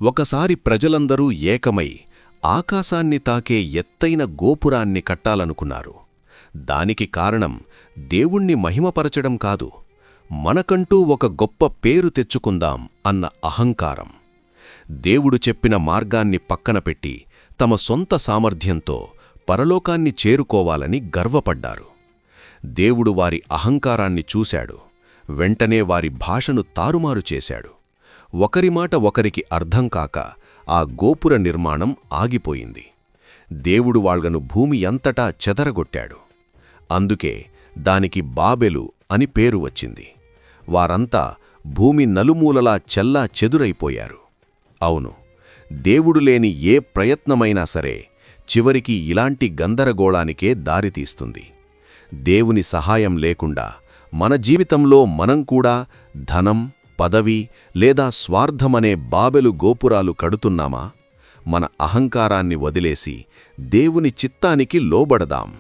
ఒకసారి ప్రజలందరూ ఏకమై ఆకాశాన్ని తాకే ఎత్తైన గోపురాన్ని కట్టాలనుకున్నారు. దానికి కారణం దేవుణ్ణి మహిమపరచడం కాదు, మనకంటూ ఒక గొప్ప పేరు తెచ్చుకుందాం అన్న అహంకారం. దేవుడు చెప్పిన మార్గాన్ని పక్కనపెట్టి తమ సొంత సామర్థ్యంతో పరలోకాన్ని చేరుకోవాలని గర్వపడ్డారు. దేవుడు వారి అహంకారాన్ని చూశాడు. వెంటనే వారి భాషను తారుమారు చేశాడు. ఒకరి మాట ఒకరికి అర్థం కాక ఆ గోపుర నిర్మాణం ఆగిపోయింది. దేవుడు వాళ్లను భూమి అంతటా చెదరగొట్టాడు. అందుకే దానికి బాబెలు అని పేరు వచ్చింది. వారంతా భూమి నలుమూలలా చెల్లా చెదురైపోయారు. అవును, దేవుడు లేని ఏ ప్రయత్నమైనా సరే చివరికి ఇలాంటి గందరగోళానికే దారితీస్తుంది. దేవుని సహాయం లేకుండా మన జీవితంలో మనం కూడా ధనం, పదవి లేదా స్వార్థమనే బాబెలు గోపురాలు కడుతున్నామా? మన అహంకారాన్ని వదిలేసి దేవుని చిత్తానికి లోబడదాం.